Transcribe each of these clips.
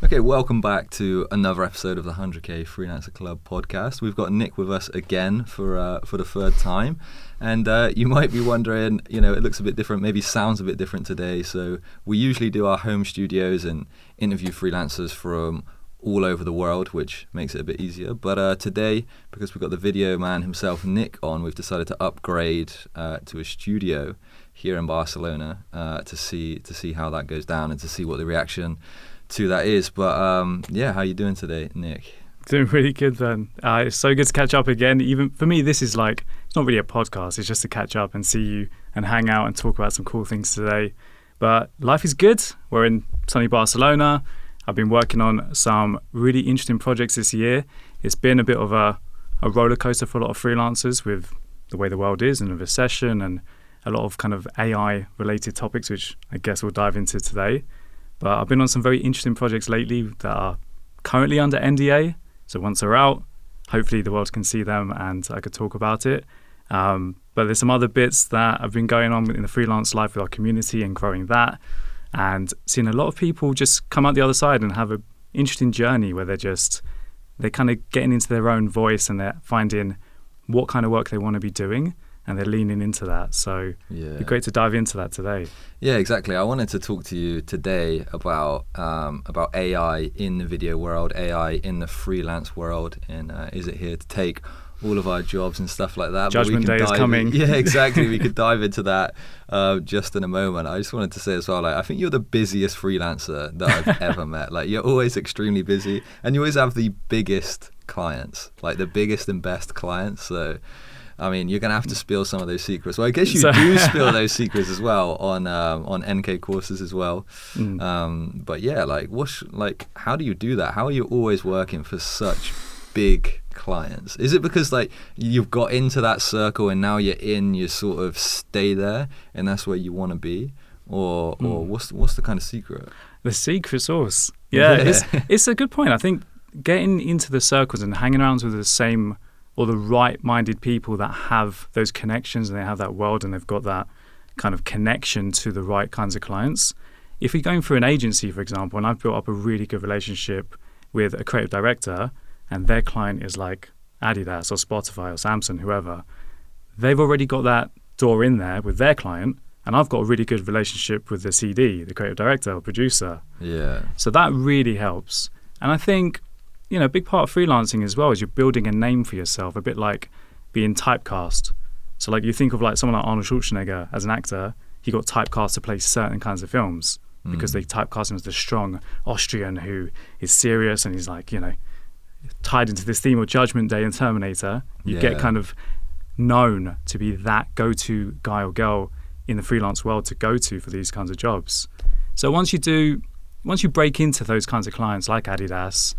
Okay, welcome back to another episode of the 100K Freelancer Club podcast. We've got Nick with us again for the third time. And you might be wondering, it looks a bit different, maybe sounds a bit different today. So we usually do our home studios and interview freelancers from all over the world, which makes it a bit easier. But today, because we've got the video man himself, Nick, on, we've decided to upgrade to a studio here in Barcelona to see how that goes down and to see what the reaction to that is. But how you doing today, Nick? Doing really good, then. It's so good to catch up again. Even for me, this is like, it's not really a podcast, it's just to catch up and see you and hang out and talk about some cool things today. But life is good. We're in sunny Barcelona. I've been working on some really interesting projects this year. It's been a bit of a roller coaster for a lot of freelancers with the way the world is and the recession and a lot of kind of AI related topics, which I guess we'll dive into today. But I've been on some very interesting projects lately that are currently under NDA. So once they're out, hopefully the world can see them and I could talk about it. But there's some other bits that have been going on in the freelance life with our community and growing that, and seeing a lot of people just come out the other side and have an interesting journey where they're kind of getting into their own voice and they're finding what kind of work they want to be doing. And they're leaning into that. So it'd be great to dive into that today. Yeah, exactly. I wanted to talk to you today about AI in the video world, AI in the freelance world, and is it here to take all of our jobs and stuff like that? Judgment Day is coming. Yeah, exactly. We could dive into that just in a moment. I just wanted to say as well, I think you're the busiest freelancer that I've ever met. You're always extremely busy, and you always have the biggest clients, the biggest and best clients. So you're going to have to spill some of those secrets. Well, I guess you do spill those secrets as well on NK courses as well. But yeah, how do you do that? How are you always working for such big clients? Is it because you've got into that circle and now you sort of stay there and that's where you want to be? Or what's the kind of secret? The secret sauce. Yeah. It's a good point. I think getting into the circles and hanging around with the same or the right-minded people that have those connections and they have that world and they've got that kind of connection to the right kinds of clients. If you're going through an agency, for example, and I've built up a really good relationship with a creative director and their client is like Adidas or Spotify or Samsung, whoever, they've already got that door in there with their client, and I've got a really good relationship with the CD, the creative director or producer. Yeah. So that really helps. And I think a big part of freelancing as well is you're building a name for yourself, a bit like being typecast. So you think of someone like Arnold Schwarzenegger as an actor, he got typecast to play certain kinds of films because they typecast him as the strong Austrian who is serious and he's tied into this theme of Judgment Day and Terminator. You get kind of known to be that go-to guy or girl in the freelance world to go to for these kinds of jobs. So once you break into those kinds of clients like Adidas,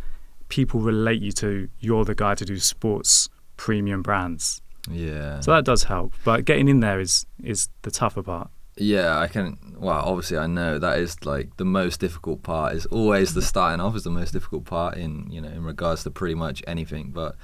people relate you to you're the guy to do sports premium brands. Yeah. So that does help. But getting in there is the tougher part. Yeah, obviously I know that is the most difficult part is always the starting off is the most difficult part in regards to pretty much anything, but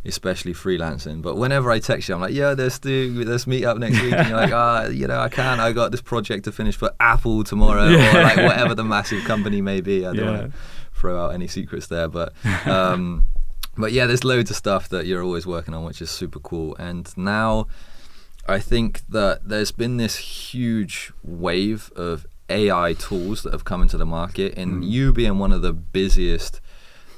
especially freelancing. But whenever I text you, I'm like, yeah, let's meet up next week. And you're like, I can't, I got this project to finish for Apple tomorrow or whatever the massive company may be. I don't want to throw out any secrets there, but yeah, there's loads of stuff that you're always working on, which is super cool. And now I think that there's been this huge wave of AI tools that have come into the market, and you being one of the busiest,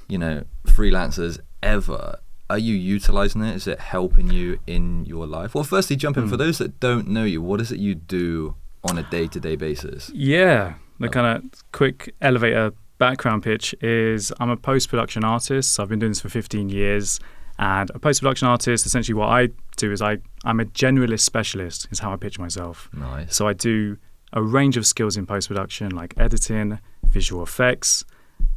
freelancers ever, are you utilizing it? Is it helping you in your life? Well, firstly, jump in. For those that don't know you, what is it you do on a day-to-day basis? Yeah, the kind of quick elevator background pitch is I'm a post-production artist. So I've been doing this for 15 years. And a post-production artist, essentially what I do is I'm a generalist specialist is how I pitch myself. Nice. So I do a range of skills in post-production like editing, visual effects,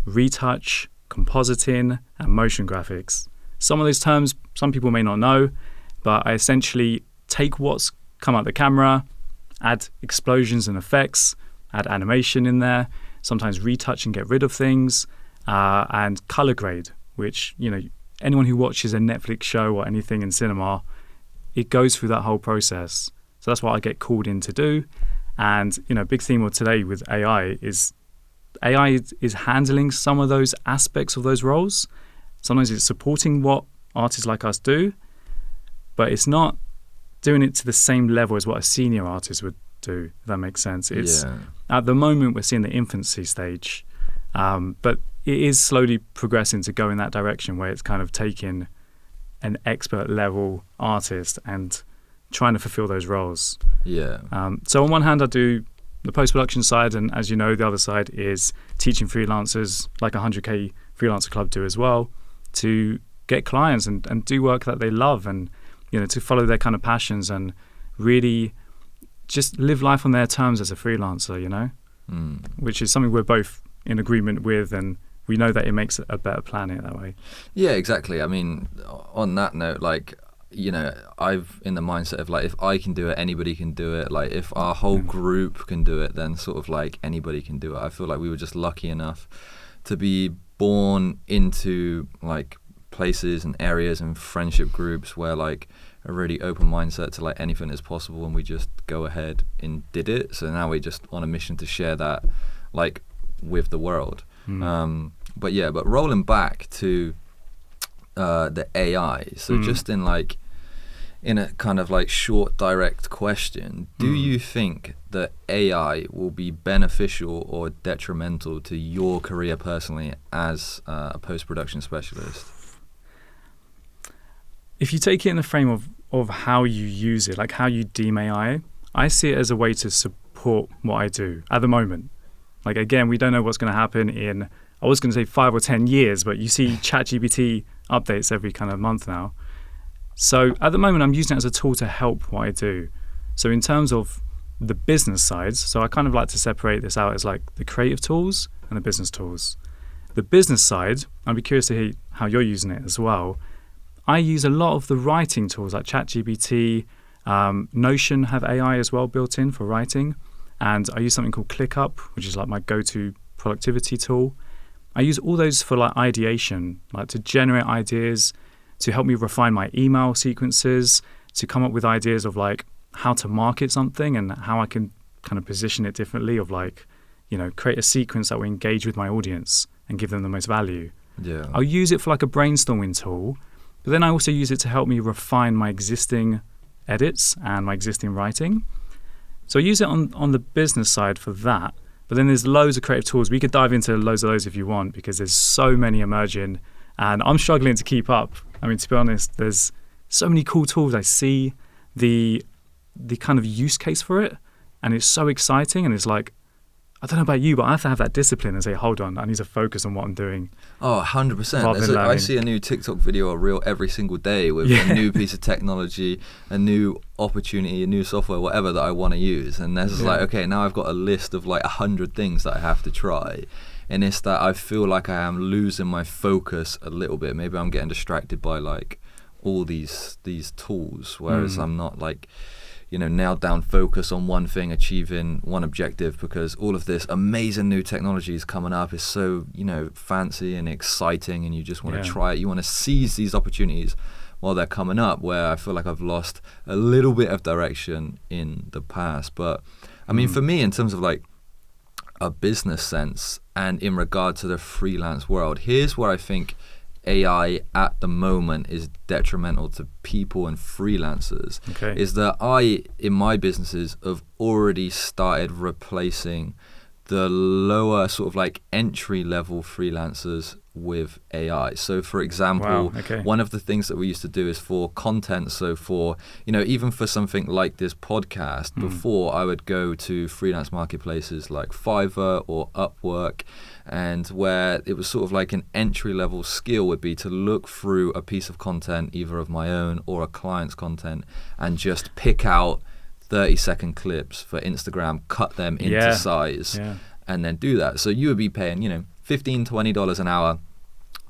retouch, compositing, and motion graphics. Some of those terms some people may not know, but I essentially take what's come out the camera, add explosions and effects, add animation in there, sometimes retouch and get rid of things, and color grade, which, anyone who watches a Netflix show or anything in cinema, it goes through that whole process. So that's what I get called in to do. And, big theme of today with AI is AI is handling some of those aspects of those roles. Sometimes it's supporting what artists like us do, but it's not doing it to the same level as what a senior artist would do, if that makes sense. It's at the moment we're seeing the infancy stage, but it is slowly progressing to go in that direction where it's kind of taking an expert level artist and trying to fulfill those roles. So on one hand I do the post-production side, and as you know, the other side is teaching freelancers like 100k Freelancer Club do as well, to get clients and do work that they love, and to follow their kind of passions and really just live life on their terms as a freelancer, which is something we're both in agreement with, and we know that it makes a better planet that way. Yeah, exactly. I mean, on that note, like, I've in the mindset of like, if I can do it, anybody can do it. Like, if our whole group can do it, then sort of like anybody can do it. I feel like we were just lucky enough to be born into like places and areas and friendship groups where like a really open mindset to like anything is possible, and we just go ahead and did it. So now we're just on a mission to share that like with the world. But rolling back to the AI, so just in a kind of like short direct question, do you think that AI will be beneficial or detrimental to your career personally as a post-production specialist? If you take it in the frame of how you use it, like how you deem AI, I see it as a way to support what I do at the moment. Like, again, we don't know what's going to happen in, I was going to say 5 or 10 years, but you see ChatGPT updates every kind of month now. So at the moment, I'm using it as a tool to help what I do. So in terms of the business sides, so I kind of like to separate this out as like the creative tools and the business tools. The business side, I'd be curious to hear how you're using it as well. I use a lot of the writing tools like ChatGPT, Notion have AI as well built in for writing. And I use something called ClickUp, which is like my go-to productivity tool. I use all those for like ideation, like to generate ideas, to help me refine my email sequences, to come up with ideas of like how to market something and how I can kind of position it differently, of like, create a sequence that will engage with my audience and give them the most value. Yeah. I'll use it for like a brainstorming tool, but then I also use it to help me refine my existing edits and my existing writing. So I use it on the business side for that, but then there's loads of creative tools. We could dive into loads of those if you want, because there's so many emerging and I'm struggling to keep up. I mean, to be honest, there's so many cool tools. I see the kind of use case for it, and it's so exciting, and it's like, I don't know about you, but I have to have that discipline and say, hold on, I need to focus on what I'm doing. Oh, 100%. I see a new TikTok video or reel every single day with a new piece of technology, a new opportunity, a new software, whatever that I want to use. And there's like, okay, now I've got a list of like 100 things that I have to try. And it's that I feel like I am losing my focus a little bit. Maybe I'm getting distracted by like all these tools, whereas I'm not like, nailed down focus on one thing, achieving one objective, because all of this amazing new technology is coming up. It's so, fancy and exciting, and you just want to try it. You want to seize these opportunities while they're coming up, where I feel like I've lost a little bit of direction in the past. But I mean, for me, in terms of like a business sense and in regard to the freelance world, here's where I think AI at the moment is detrimental to people and freelancers. Is that I, in my businesses, have already started replacing the lower sort of like entry level freelancers with AI. So for example, one of the things that we used to do is for content, so for, even for something like this podcast, before I would go to freelance marketplaces like Fiverr or Upwork, and where it was sort of like an entry level skill would be to look through a piece of content, either of my own or a client's content, and just pick out 30-second clips for Instagram, cut them into size, and then do that. So you would be paying, $15, $20 an hour,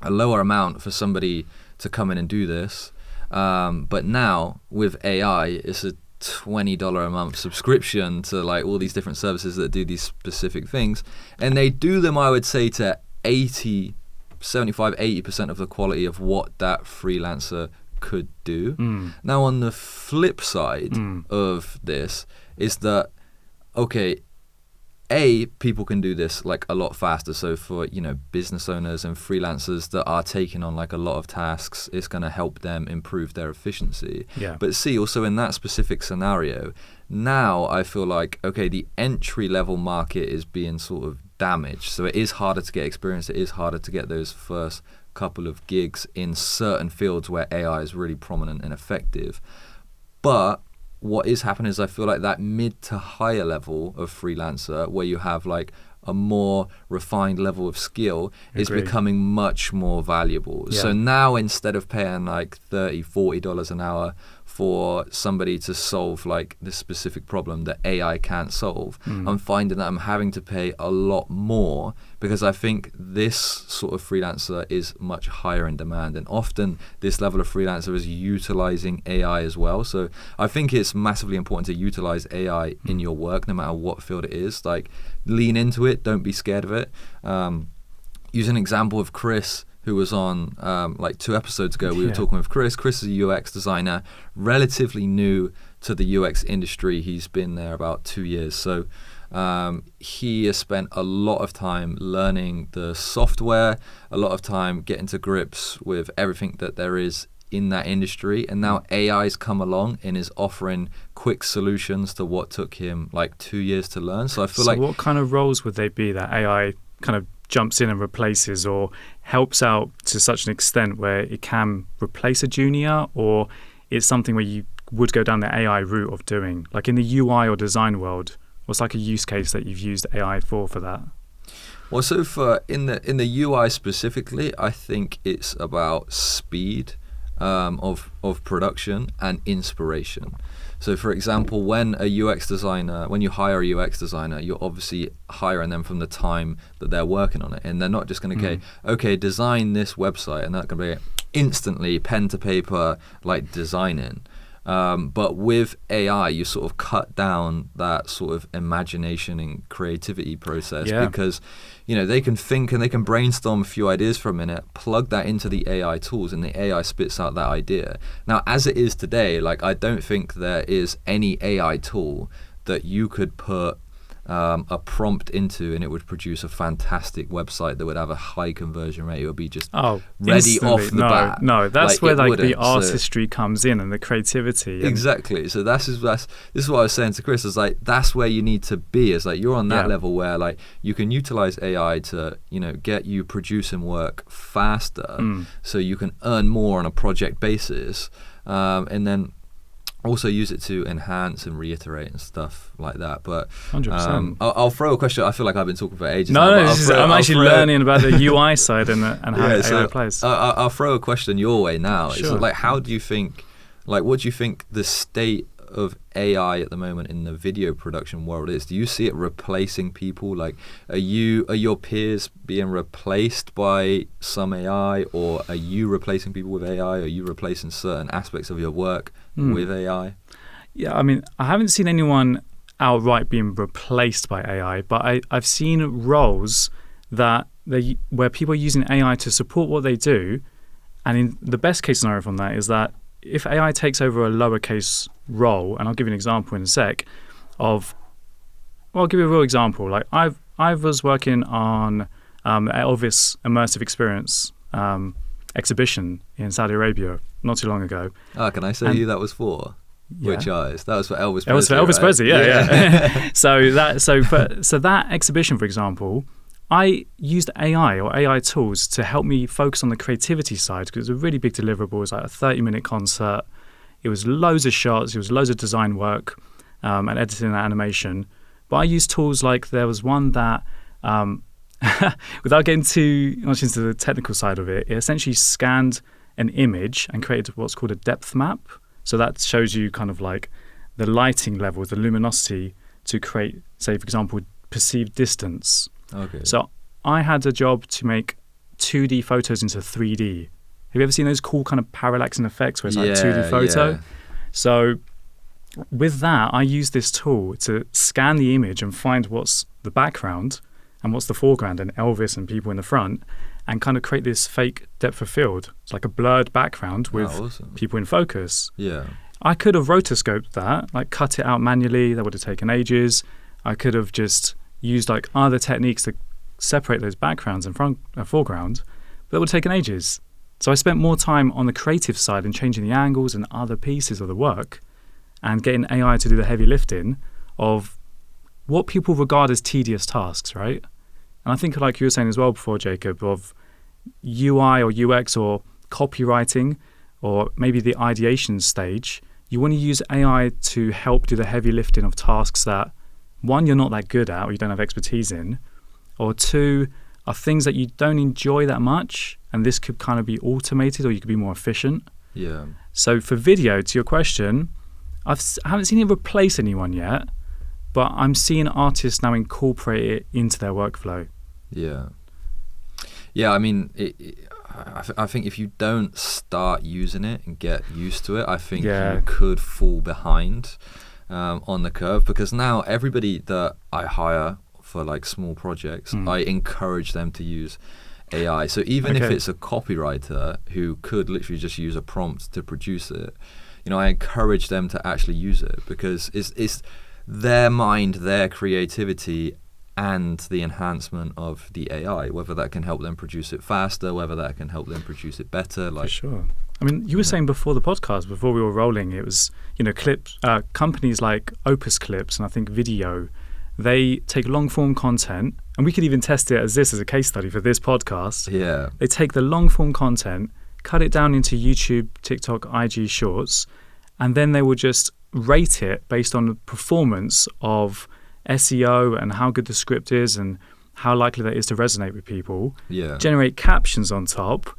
a lower amount for somebody to come in and do this. But now with AI, it's a $20 a month subscription to like all these different services that do these specific things. And they do them, I would say, to 75-80% of the quality of what that freelancer could do. Now on the flip side of this is that, okay, people can do this like a lot faster. So for, you know, business owners and freelancers that are taking on like a lot of tasks, it's going to help them improve their efficiency. Yeah. But see, also in that specific scenario, now I feel like, okay, the entry level market is being sort of damaged. So it is harder to get experience. It is harder to get those first couple of gigs in certain fields where AI is really prominent and effective. But what is happening is I feel like that mid to higher level of freelancer, where you have like a more refined level of skill, is becoming much more valuable. Yeah. So now instead of paying like $30-$40 an hour for somebody to solve like this specific problem that AI can't solve, I'm finding that I'm having to pay a lot more, because I think this sort of freelancer is much higher in demand, and often this level of freelancer is utilizing AI as well. So I think it's massively important to utilize AI in your work, no matter what field it is. Like, lean into it, don't be scared of it. Use an example of Chris, who was on like 2 episodes ago. We were talking with Chris. Chris is a UX designer, relatively new to the UX industry. He's been there about 2 years. So he has spent a lot of time learning the software, a lot of time getting to grips with everything that there is in that industry. And now AI's come along and is offering quick solutions to what took him like 2 years to learn. So I feel like... what kind of roles would they be that AI kind of jumps in and replaces, or helps out to such an extent where it can replace a junior, or it's something where you would go down the AI route of doing? Like in the UI or design world, what's like a use case that you've used AI for that? Well, so for in the UI specifically, I think it's about speed of production and inspiration. So for example, when you hire a UX designer, you're obviously hiring them from the time that they're working on it. And they're not just going to okay, design this website, and that's going to be instantly pen to paper, like designing. But with AI, you sort of cut down that sort of imagination and creativity process, because, you know, they can think and they can brainstorm a few ideas for a minute, plug that into the AI tools, and the AI spits out that idea. Now, as it is today, like, I don't think there is any AI tool that you could put a prompt into and it would produce a fantastic website that would have a high conversion rate. It would be just ready off the bat. No, that's where like the artistry comes in and the creativity. Exactly. So this is what I was saying to Chris, is like, that's where you need to be. Is like, you're on that level where like you can utilize AI to, you know, get you producing work faster, so you can earn more on a project basis, and then also use it to enhance and reiterate and stuff like that. But 100%. I'll throw a question. I feel like I've been talking for ages. I'm actually learning about the UI side and how AI plays. I'll throw a question your way now. Sure. It's like, how do you think, like, what do you think the state of AI at the moment in the video production world is? Do you see it replacing people? Like, are your peers being replaced by some AI, or are you replacing people with AI? Are you replacing certain aspects of your work with AI? Yeah, I mean, I haven't seen anyone outright being replaced by AI, but I've seen roles where people are using AI to support what they do. And in the best case scenario from that is that if AI takes over a lowercase role, and I'll give you an example in a sec I'll give you a real example. Like I was working on Elvis Immersive Experience exhibition in Saudi Arabia not too long ago. Can I say who that was for? Which eyes? That was for Elvis Presley. That was for Elvis Presley, yeah. So that exhibition, for example, I used AI or AI tools to help me focus on the creativity side, because it was a really big deliverable. It was like a 30-minute concert. It was loads of shots. It was loads of design work and editing and animation. But I used tools like, there was one that, without getting too much into the technical side of it, it essentially scanned an image and created what's called a depth map. So that shows you kind of like the lighting levels, the luminosity, to create, say, for example, perceived distance. Okay. So I had a job to make 2D photos into 3D. Have you ever seen those cool kind of parallaxing effects where it's like 2D photo? Yeah. So with that, I used this tool to scan the image and find what's the background and what's the foreground, and Elvis and people in the front, and kind of create this fake depth of field. It's like a blurred background with people in focus. Yeah. I could have rotoscoped that, like cut it out manually. That would have taken ages. I could have just use like other techniques to separate those backgrounds and foreground, but that would have taken ages. So I spent more time on the creative side and changing the angles and other pieces of the work and getting AI to do the heavy lifting of what people regard as tedious tasks, right? And I think like you were saying as well before, Jacob, of UI or UX or copywriting or maybe the ideation stage, you want to use AI to help do the heavy lifting of tasks that, one, you're not that good at or you don't have expertise in, or two, are things that you don't enjoy that much, and this could kind of be automated or you could be more efficient. Yeah. So for video, to your question, I haven't seen it replace anyone yet, but I'm seeing artists now incorporate it into their workflow. Yeah. Yeah, I mean, I think if you don't start using it and get used to it, I think you could fall behind on the curve, because now everybody that I hire for like small projects, I encourage them to use AI. So even if it's a copywriter who could literally just use a prompt to produce it, you know, I encourage them to actually use it, because it's their mind, their creativity, and the enhancement of the AI, whether that can help them produce it faster, whether that can help them produce it better. Like, for sure. I mean, you were saying before the podcast, before we were rolling, it was, you know, clips, companies like Opus Clips and I think Video, they take long form content, and we could even test it as a case study for this podcast. Yeah. They take the long form content, cut it down into YouTube, TikTok, IG shorts, and then they will just rate it based on the performance of SEO and how good the script is and how likely that is to resonate with people. Yeah. Generate captions on top,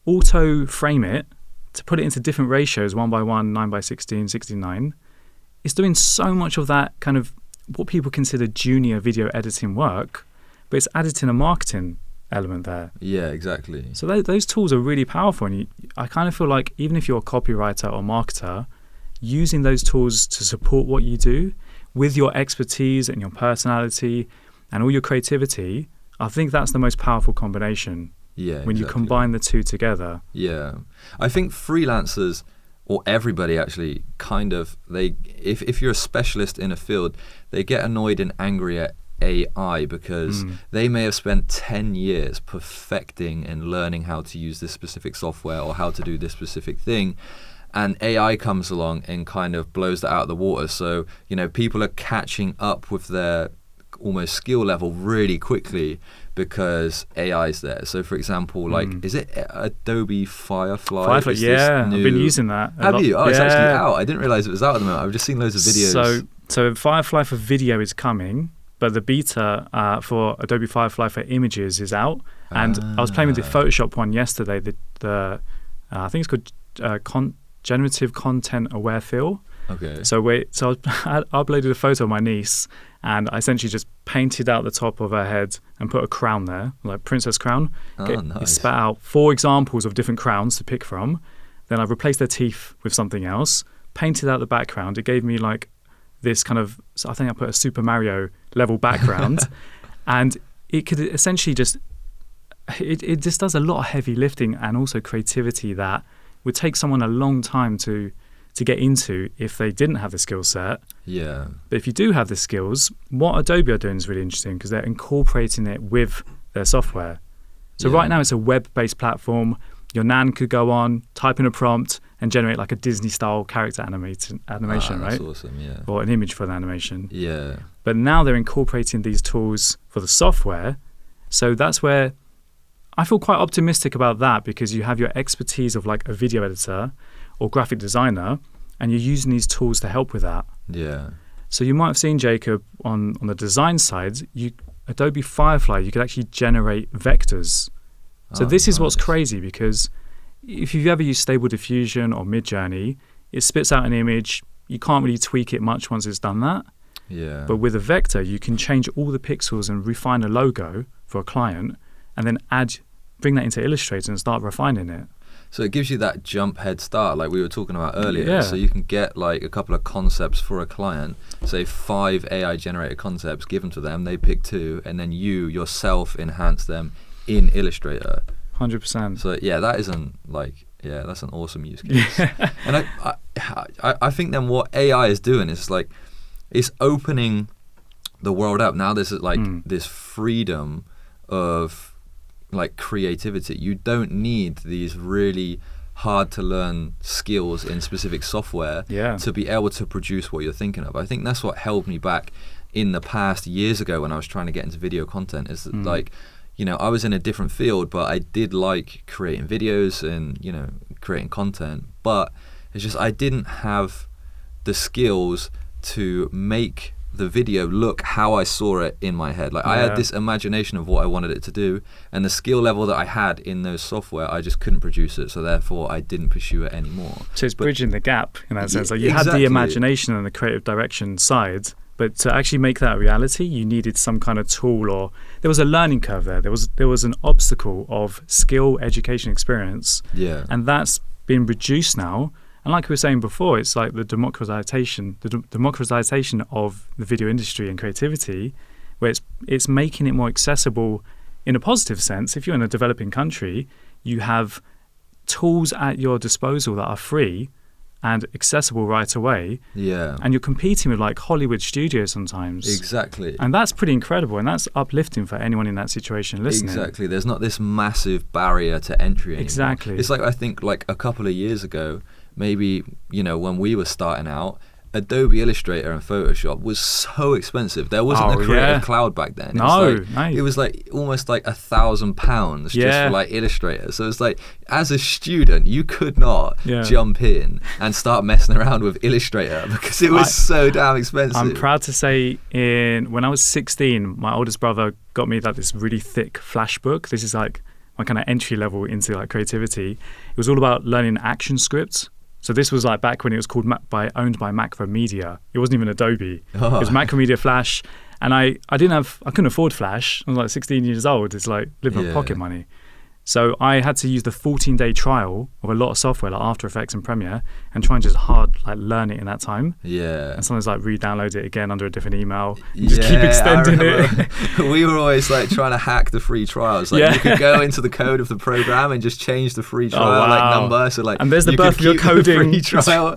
auto frame it to put it into different ratios, 1:1, 9:16, 16:9. It's doing so much of that kind of what people consider junior video editing work, but it's added in a marketing element there. Yeah, exactly. So those tools are really powerful, and I kind of feel like even if you're a copywriter or marketer, using those tools to support what you do with your expertise and your personality and all your creativity, I think that's the most powerful combination. Yeah, when you combine the two together. Yeah, I think freelancers, or everybody actually, kind of, if you're a specialist in a field, they get annoyed and angry at AI because they may have spent 10 years perfecting and learning how to use this specific software or how to do this specific thing, and AI comes along and kind of blows that out of the water. So, you know, people are catching up with their almost skill level really quickly because AI's there. So for example, like, is it Adobe Firefly? Firefly, yeah, I've been using that. Have you? Oh, it's actually out. I didn't realize it was out at the moment. I've just seen loads of videos. So Firefly for video is coming, but the beta for Adobe Firefly for images is out. And I was playing with the Photoshop one yesterday. The I think it's called Generative Content Aware Fill. Okay. So I uploaded a photo of my niece, and I essentially just painted out the top of her head and put a crown there, like princess crown. Nice. It spat out 4 examples of different crowns to pick from. Then I replaced their teeth with something else, painted out the background. It gave me like this kind of, I think I put a Super Mario level background, and it could essentially just, it just does a lot of heavy lifting and also creativity that would take someone a long time to get into if they didn't have the skill set. Yeah. But if you do have the skills, what Adobe are doing is really interesting because they're incorporating it with their software. So right now it's a web-based platform. Your nan could go on, type in a prompt, and generate like a Disney-style character animation, that's right? That's awesome, yeah. Or an image for the animation. Yeah. But now they're incorporating these tools for the software. So that's where I feel quite optimistic about that, because you have your expertise of like a video editor or graphic designer, and you're using these tools to help with that. Yeah. So you might have seen, Jacob, on the design side, Adobe Firefly, you could actually generate vectors. So this is what's crazy, because if you've ever used Stable Diffusion or Midjourney, it spits out an image. You can't really tweak it much once it's done that. Yeah. But with a vector, you can change all the pixels and refine a logo for a client, and then bring that into Illustrator and start refining it. So it gives you that jump head start like we were talking about earlier. Yeah. So you can get like a couple of concepts for a client, say 5 AI generated concepts given to them, they pick 2, and then you yourself enhance them in Illustrator. 100%. So yeah, that's an awesome use case. And I think then what AI is doing is like, it's opening the world up. Now there's like this freedom of like creativity. You don't need these really hard to learn skills in specific software to be able to produce what you're thinking of. I think that's what held me back in the past years ago when I was trying to get into video content, is that like, you know, I was in a different field, but I did like creating videos and, you know, creating content, but it's just I didn't have the skills to make the video look how I saw it in my head. Like I had this imagination of what I wanted it to do, and the skill level that I had in those software, I just couldn't produce it, so therefore I didn't pursue it anymore. So it's bridging the gap in that sense. Like you had the imagination and the creative direction side, but to actually make that a reality, you needed some kind of tool, or there was a learning curve there. There was an obstacle of skill, education, experience, and that's been reduced now. And like we were saying before, it's like the democratization of the video industry and creativity, where it's making it more accessible in a positive sense. If you're in a developing country, you have tools at your disposal that are free and accessible right away. Yeah. And you're competing with like Hollywood studios sometimes. Exactly. And that's pretty incredible, and that's uplifting for anyone in that situation listening. Exactly. There's not this massive barrier to entry anymore. Exactly. It's like, I think like a couple of years ago, maybe, you know, when we were starting out, Adobe Illustrator and Photoshop was so expensive. There wasn't a Creative Cloud back then. It was like almost like £1,000 just for like Illustrator. So it's like, as a student, you could not jump in and start messing around with Illustrator because it was so damn expensive. I'm proud to say, when I was 16, my oldest brother got me this really thick Flash book. This is like my kind of entry level into like creativity. It was all about learning action scripts. So this was like back when it was called owned by Macromedia. It wasn't even Adobe. It was Macromedia Flash, and I couldn't afford Flash. I was like 16 years old. It's like living on pocket money. So I had to use the 14-day trial of a lot of software like After Effects and Premiere and try and just learn it in that time. Yeah. And sometimes like re-download it again under a different email. And just keep extending it. We were always like trying to hack the free trials. Like you could go into the code of the program and just change the free trial like number. So like, and there's the birth of your coding free trial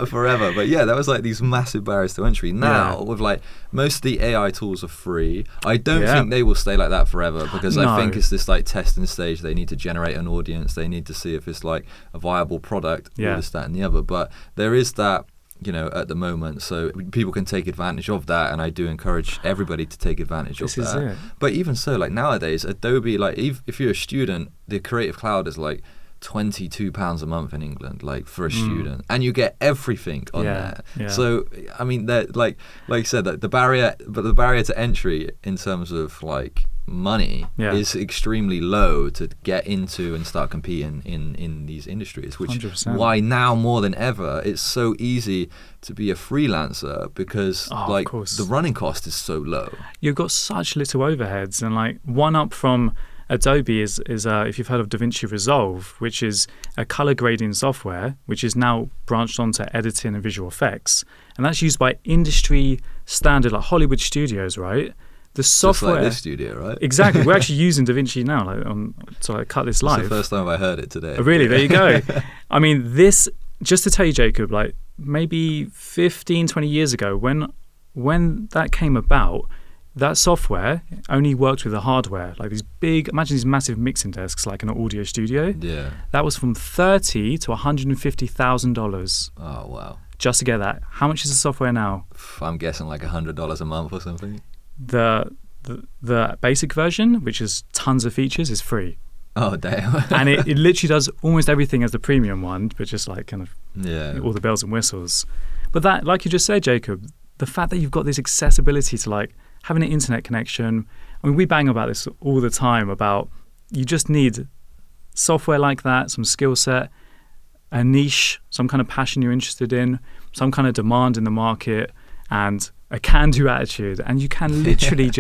forever. But yeah, that was like these massive barriers to entry. Now with like most of the AI tools are free. I don't think they will stay like that forever, because I think it's this like testing stage. They need to generate an audience. They need to see if it's like a viable product, all this, that, and the other. But there is that, you know, at the moment, so people can take advantage of that, and I do encourage everybody to take advantage of that. But even so, like nowadays, Adobe, like if you're a student, the Creative Cloud is like £22 a month in England, like for a student, and you get everything on there. So I mean, like you said, that the barrier to entry in terms of like money is extremely low to get into and start competing in these industries, which 100%. Why now more than ever it's so easy to be a freelancer, because the running cost is so low. You've got such little overheads, and like one up from Adobe is if you've heard of DaVinci Resolve, which is a color grading software which is now branched onto editing and visual effects, and that's used by industry standard like Hollywood studios, right? The software, just like this studio, right? Exactly. We're actually using DaVinci now, to cut this live. It's the first time I heard it today. Oh, really? There you go. I mean, this, just to tell you, Jacob, like maybe 15, 20 years ago, when that came about, that software only worked with the hardware, like imagine these massive mixing desks, like in an audio studio. Yeah. That was from $30,000 to $150,000. Oh wow! Just to get that. How much is the software now? I'm guessing like $100 a month or something. The basic version, which has tons of features, is free. Oh damn! And it literally does almost everything as the premium one, but just like kind of all the bells and whistles. But that, like you just said, Jacob, the fact that you've got this accessibility to like having an internet connection. I mean, we bang about this all the time about you just need software like that, some skill set, a niche, some kind of passion you're interested in, some kind of demand in the market, and a can-do attitude, and you can literally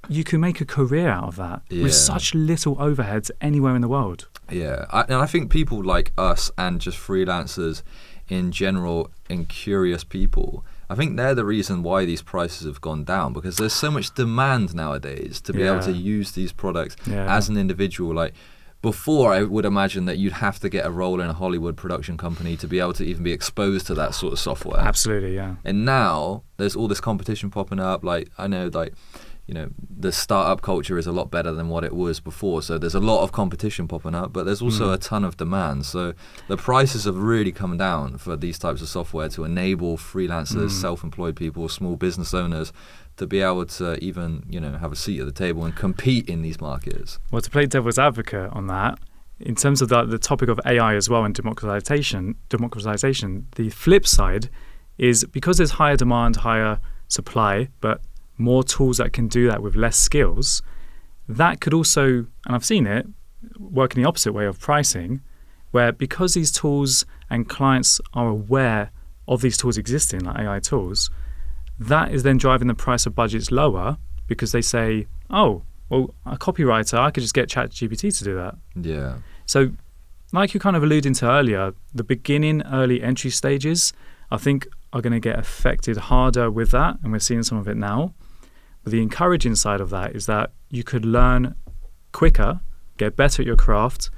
you can make a career out of that with such little overheads anywhere in the world. Yeah, and I think people like us and just freelancers in general and curious people, I think they're the reason why these prices have gone down, because there's so much demand nowadays to be able to use these products as an individual. Like before I would imagine that you'd have to get a role in a Hollywood production company to be able to even be exposed to that sort of software. Absolutely, yeah. And now there's all this competition popping up. Like, I know, like, you know, the startup culture is a lot better than what it was before. So there's a lot of competition popping up, but there's also a ton of demand. So the prices have really come down for these types of software to enable freelancers, self-employed people, small business owners to be able to even, you know, have a seat at the table and compete in these markets. Well, to play devil's advocate on that, in terms of the topic of AI as well and democratization, the flip side is because there's higher demand, higher supply, but more tools that can do that with less skills, that could also, and I've seen it, work in the opposite way of pricing, where because these tools and clients are aware of these tools existing, like AI tools, that is then driving the price of budgets lower because they say, oh, well, a copywriter, I could just get ChatGPT to do that. Yeah. So like you kind of alluding to earlier, the beginning, early entry stages, I think are going to get affected harder with that, and we're seeing some of it now. But the encouraging side of that is that you could learn quicker, get better at your craft,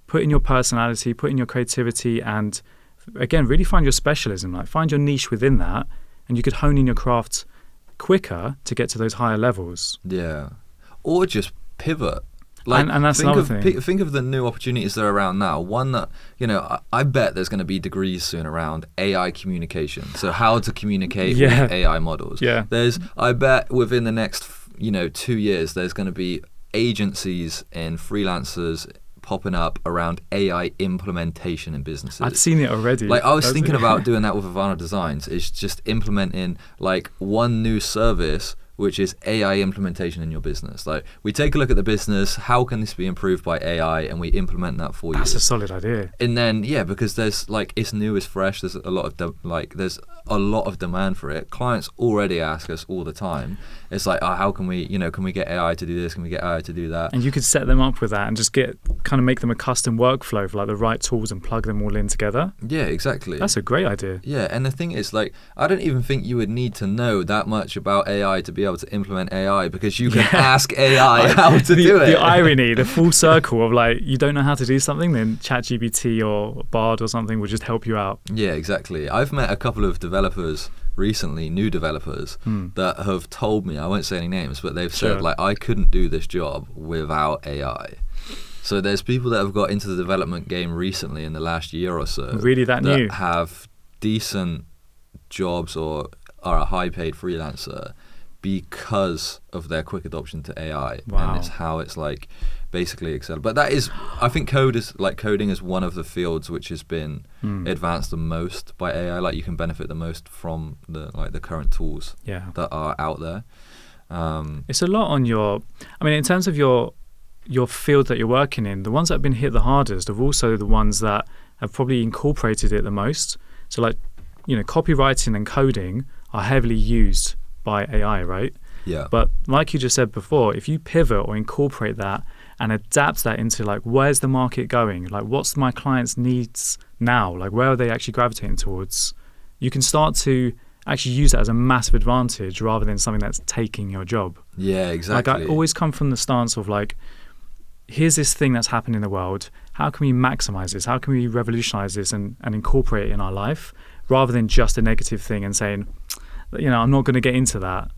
put in your personality, put in your creativity, and again, really find your specialism, like find your niche within that, and you could hone in your craft quicker to get to those higher levels. Yeah. Or just pivot. Like, and that's another thing. Think of the new opportunities that are around now. One that, you know, I bet there's going to be degrees soon around AI communication. So how to communicate with AI models. Yeah. I bet within the next, 2 years, there's going to be agencies and freelancers popping up around AI implementation in businesses. I'd seen it already. Like, I was thinking about doing that with Havana Designs. It's just implementing like one new service, which is AI implementation in your business. Like, we take a look at the business, how can this be improved by AI, and we implement that for you. That's a solid idea. And then, because there's like, it's new, it's fresh, there's a lot of demand for it. Clients already ask us all the time. It's like, how can we get AI to do this? Can we get AI to do that? And you could set them up with that and just make them a custom workflow for like the right tools and plug them all in together. Yeah, exactly. That's a great idea. Yeah, and the thing is, like, I don't even think you would need to know that much about AI to be able to implement AI, because you can ask AI how to do it. The irony, the full circle of like, you don't know how to do something, then ChatGPT or Bard or something will just help you out. Yeah, exactly. I've met a couple of developers recently, new developers, that have told me, I won't say any names, but they've said, like, I couldn't do this job without AI. So there's people that have got into the development game recently in the last year or so. Really that new? Have decent jobs or are a high-paid freelancer because of their quick adoption to AI. Wow. And it's how it's like basically accelerated. But that is, I think coding is one of the fields which has been advanced the most by AI. Like, you can benefit the most from the current tools that are out there. It's a lot on in terms of your field that you're working in, the ones that have been hit the hardest are also the ones that have probably incorporated it the most. So like, copywriting and coding are heavily used by AI, right? Yeah. But like you just said before, if you pivot or incorporate that and adapt that into like, where's the market going? Like, what's my client's needs now? Like, where are they actually gravitating towards? You can start to actually use that as a massive advantage rather than something that's taking your job. Yeah, exactly. Like, I always come from the stance of like, here's this thing that's happened in the world. How can we maximize this? How can we revolutionize this and incorporate it in our life rather than just a negative thing and saying, I'm not going to get into that.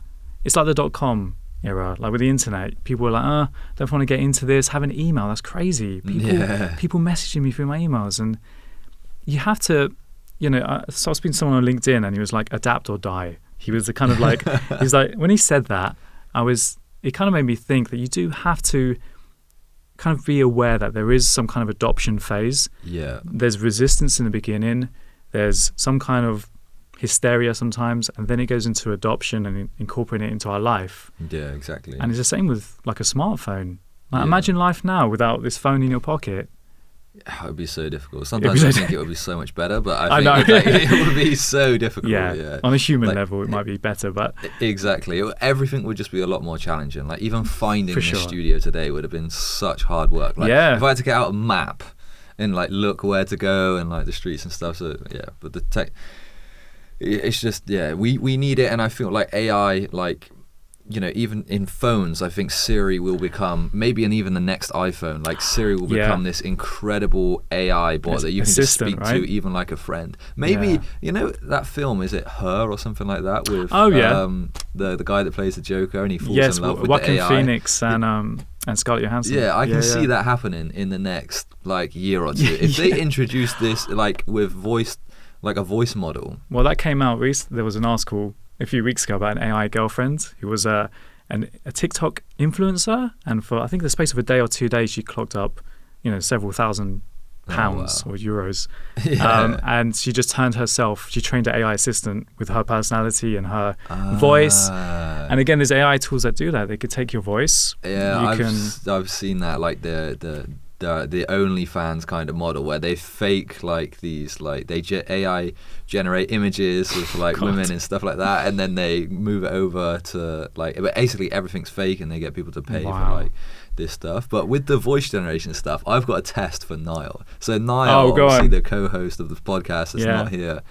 It's like the .com era, like with the internet. People were like, don't want to get into this. Have an email. That's crazy. People messaging me through my emails. And you have to, I was speaking to someone on LinkedIn and he was like, adapt or die. He was the kind of like, he's like, when he said that, it kind of made me think that you do have to kind of be aware that there is some kind of adoption phase. Yeah. There's resistance in the beginning. There's some kind of hysteria sometimes, and then it goes into adoption and incorporating it into our life. Yeah, exactly. And it's the same with like a smartphone. Like, imagine life now without this phone in your pocket. It would be so difficult. Sometimes I think it would be so much better, but I think it would be so difficult. Yeah. On a human level, it might be better, but exactly, everything would just be a lot more challenging. Like, even finding the studio today would have been such hard work. Like, if I had to get out a map and like look where to go and like the streets and stuff. So but the tech. It's just we need it, and I feel like AI, like, even in phones, I think Siri will become, maybe in even the next iPhone, like Siri will become this incredible AI bot that you can just speak to, even like a friend. Maybe, that film, is it Her or something like that, with the guy that plays the Joker, and he falls in love with the AI. Phoenix and Scarlett Johansson. Yeah, I can see that happening in the next year or two. If they introduce this with voice, like a voice model. Well, that came out recently. There was an article a few weeks ago about an AI girlfriend who was a TikTok influencer, and for I think the space of a day or 2 days she clocked up several thousand pounds or euros, and she just she trained an AI assistant with her personality and her voice, and again there's AI tools that do that. They could take your voice. I've seen that, like the OnlyFans kind of model where they fake these AI generate images with women and stuff like that, and then they move it over to basically everything's fake, and they get people to pay for this stuff. But with the voice generation stuff, I've got a test for Niall. So Niall, obviously the co-host of the podcast, is not here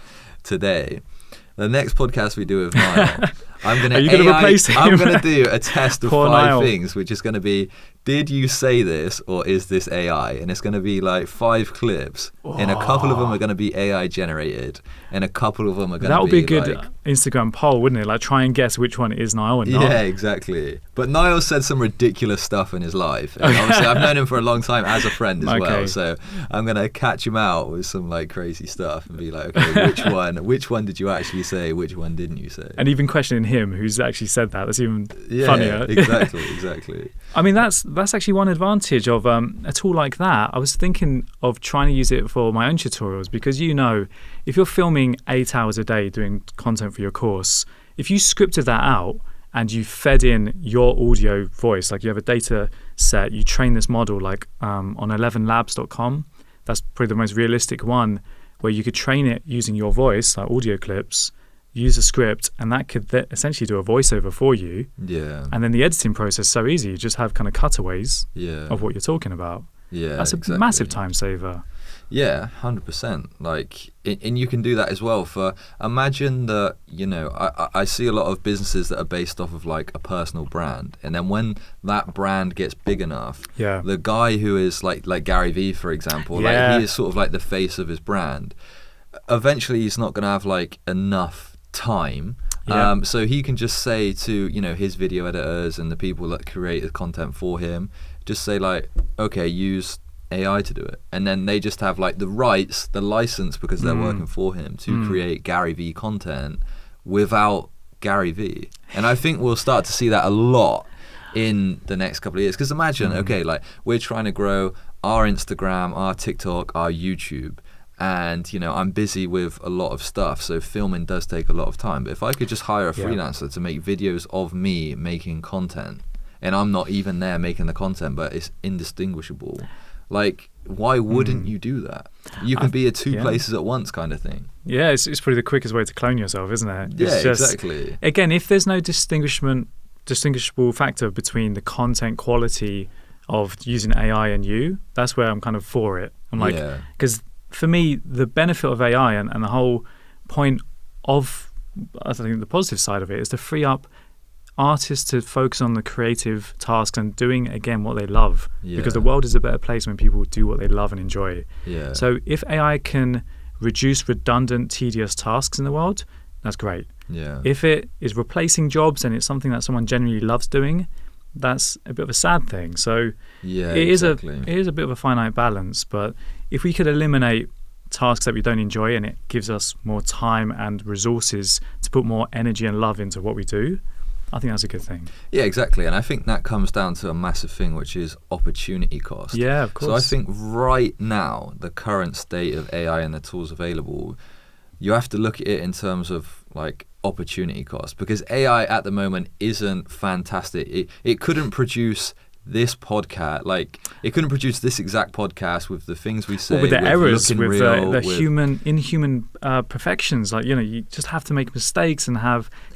today. The next podcast we do with Niall, I'm going to replace him? I'm going to do a test of 5 things, which is going to be, did you say this or is this AI? And it's going to be 5 clips, and a couple of them are going to be AI generated, and a couple of them are going to be... That would be a good Instagram poll, wouldn't it? Try and guess which one is Niall and not. Yeah, exactly. But Niall said some ridiculous stuff in his life. And obviously, I've known him for a long time as a friend as well. So I'm going to catch him out with some crazy stuff and be okay, which one did you actually say? Which one didn't you say? And even questioning him, who's actually said that. That's even funnier. Exactly. I mean, that's actually one advantage of a tool like that. I was thinking of trying to use it for my own tutorials, because if you're filming 8 hours a day doing content for your course, if you scripted that out and you fed in your audio voice, you have a data set, you train this model on 11labs.com, that's probably the most realistic one, where you could train it using your voice, audio clips, use a script, and that could essentially do a voiceover for you. Yeah. And then the editing process is so easy. You just have kind of cutaways of what you're talking about. Yeah, that's a massive time saver. Yeah, 100%. And you can do that as well for, imagine that, I see a lot of businesses that are based off of a personal brand. And then when that brand gets big enough, the guy who is like Gary Vee, for example, he is sort of the face of his brand. Eventually he's not going to have enough time. So he can just say to, his video editors and the people that create the content for him, just say okay, use AI to do it, and then they just have the rights, the license, because they're working for him, to create Gary Vee content without Gary Vee. And I think we'll start to see that a lot in the next couple of years, because imagine we're trying to grow our Instagram, our TikTok, our YouTube, and I'm busy with a lot of stuff, so filming does take a lot of time. But if I could just hire a freelancer to make videos of me making content, and I'm not even there making the content, but it's indistinguishable, why wouldn't you do that? You can be at 2 places at once kind of thing. Yeah, it's probably the quickest way to clone yourself, isn't it? It's exactly. Again, if there's no distinguishable factor between the content quality of using AI and you, that's where I'm kind of for it. I'm because for me, the benefit of AI and the whole point of, I think the positive side of it, is to free up artists to focus on the creative tasks and doing again what they love, because the world is a better place when people do what they love and enjoy. So if AI can reduce redundant, tedious tasks in the world, that's great. If it is replacing jobs and it's something that someone genuinely loves doing, that's a bit of a sad thing. So it is a bit of a finite balance. But if we could eliminate tasks that we don't enjoy, and it gives us more time and resources to put more energy and love into what we do, I think that's a good thing. Yeah, exactly. And I think that comes down to a massive thing, which is opportunity cost. Yeah, of course. So I think right now, the current state of AI and the tools available, you have to look at it in terms of opportunity cost, because AI at the moment isn't fantastic. It couldn't produce this podcast, it couldn't produce this exact podcast with the things we say, with the errors, with the inhuman perfections. You just have to make mistakes and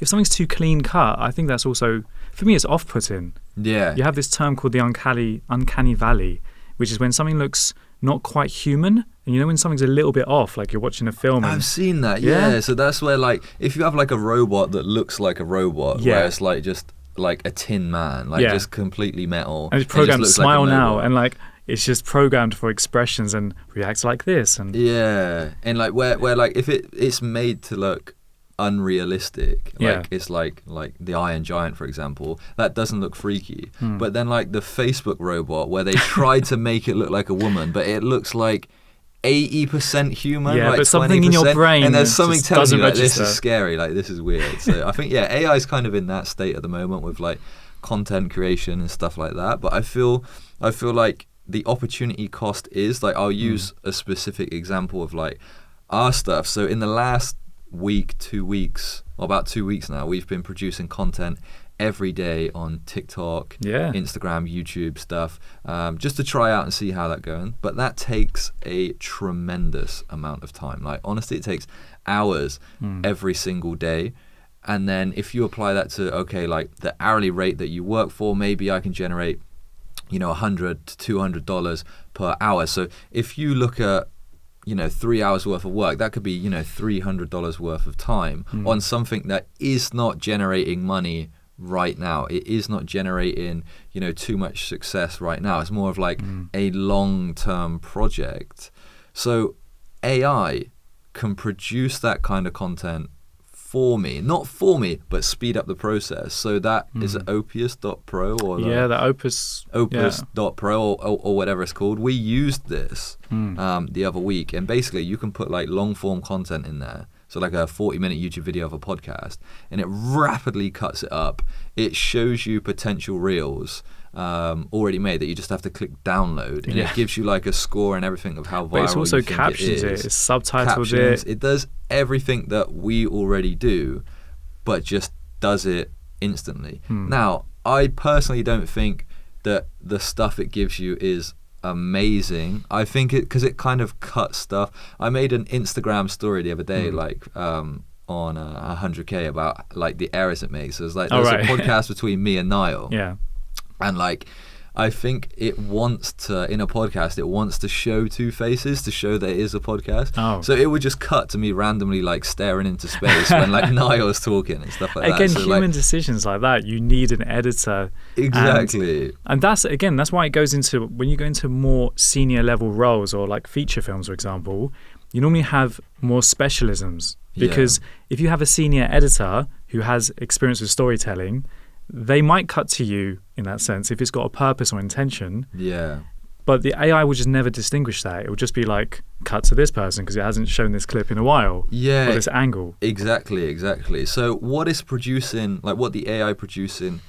if something's too clean cut, I think that's also, for me, it's off-putting. Yeah. You have this term called the uncanny valley, which is when something looks not quite human, and when something's a little bit off, you're watching a film. I've seen that, yeah. So that's where if you have a robot that looks like a robot, where it's just like a tin man, like just completely metal. And it's programmed to smile like now, and like it's just programmed for expressions and reacts like this. And and like where like if it's made to look unrealistic, like it's like the Iron Giant, for example, that doesn't look freaky. But then like the Facebook robot, where they tried to make it look like a woman, but it looks like 80% human, like but something in your brain, and there's something telling you like register. this is scary, like this is weird. So I think AI is kind of in that state at the moment with like content creation and stuff like that. But I feel like the opportunity cost is like, I'll use a specific example of like our stuff. So in the last week, 2 weeks, or about 2 weeks now, we've been producing content every day on TikTok, Instagram, YouTube stuff, just to try out and see how that's going. But that takes a tremendous amount of time. Like honestly, it takes hours every single day. And then if you apply that to, okay, like the hourly rate that you work for, maybe I can generate, you know, $100 to $200 per hour. So if you look at, you know, 3 hours worth of work, that could be, you know, $300 worth of time on something that is not generating money right now. It is not generating, you know, too much success right now. It's more of like a long-term project. So AI can produce that kind of content for me, not for me, but speed up the process. So that is it Opus.pro or the Opus.pro or whatever it's called. We used this the other week, and basically you can put like long form content in there. So like a 40-minute YouTube video of a podcast, and it rapidly cuts it up. It shows you potential reels already made that you just have to click download, and it gives you like a score and everything of how viral. But it's also captions it. It's subtitled it. It does everything that we already do, but just does it instantly. Now, I personally don't think that the stuff it gives you is amazing. I think it, because it kind of cuts stuff. I made an Instagram story the other day, like on 100K about like the errors it makes. So it's like there's a podcast between me and Niall. And like, I think it wants to, in a podcast, it wants to show two faces to show that it is a podcast. So it would just cut to me randomly like staring into space when like Niall's talking and stuff like that. Again, so, human like, decisions like that, you need an editor. Exactly. And that's why it goes into, when you go into more senior level roles or like feature films, for example, you normally have more specialisms. Because if you have a senior editor who has experience with storytelling, they might cut to you in that sense if it's got a purpose or intention. But the AI will just never distinguish that. It will just be like, cut to this person because it hasn't shown this clip in a while. Or this angle. Exactly. So what it's producing, like what the AI producing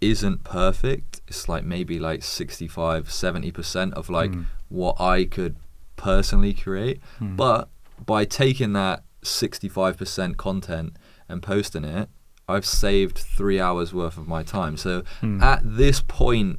isn't perfect. It's like maybe like 65-70% of like what I could personally create. But by taking that 65% content and posting it, I've saved 3 hours worth of my time. So at this point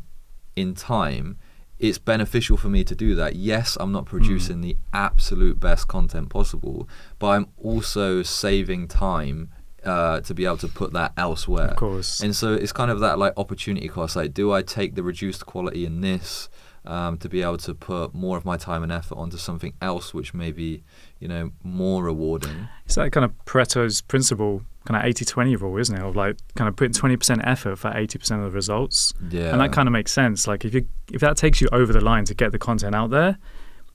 in time, it's beneficial for me to do that. Yes, I'm not producing the absolute best content possible, but I'm also saving time to be able to put that elsewhere. Of course. And so it's kind of that like opportunity cost. Like, do I take the reduced quality in this to be able to put more of my time and effort onto something else which may be, you know, more rewarding? It's that kind of Pareto's principle, kind of 80-20 rule, isn't it? Of like kind of putting 20% effort for 80% of the results. And that kind of makes sense. Like if that takes you over the line to get the content out there,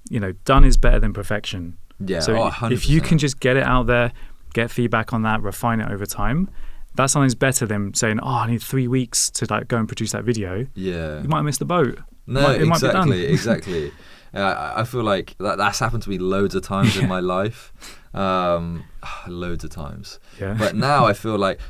you know, done is better than perfection. So if you can just get it out there, get feedback on that, refine it over time, that's something's better than saying, I need 3 weeks to like go and produce that video. You might miss the boat. No, exactly. I feel like that's happened to me loads of times in my life. Loads of times. But now I feel like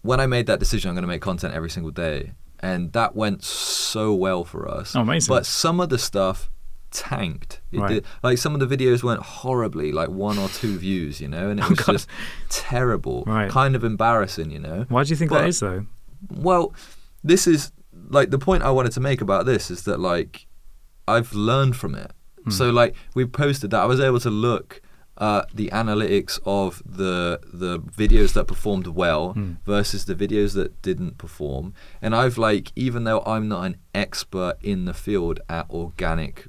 when I made that decision, I'm going to make content every single day, and that went so well for us. Amazing. But some of the stuff tanked. It did. Like some of the videos went horribly, like 1 or 2 views, you know, and it was just terrible. Kind of embarrassing, you know. Why do you think that is though? Well, this is like the point I wanted to make about this is that like I've learned from it. So like we posted that, I was able to look at the analytics of the videos that performed well versus the videos that didn't perform, and I've like, even though I'm not an expert in the field at organic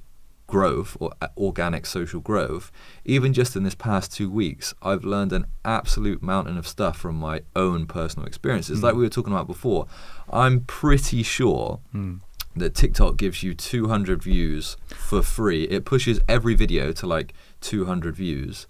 growth or organic social growth, even just in this past 2 weeks, I've learned an absolute mountain of stuff from my own personal experiences. Like we were talking about before, I'm pretty sure that TikTok gives you 200 views for free. It pushes every video to like 200 views.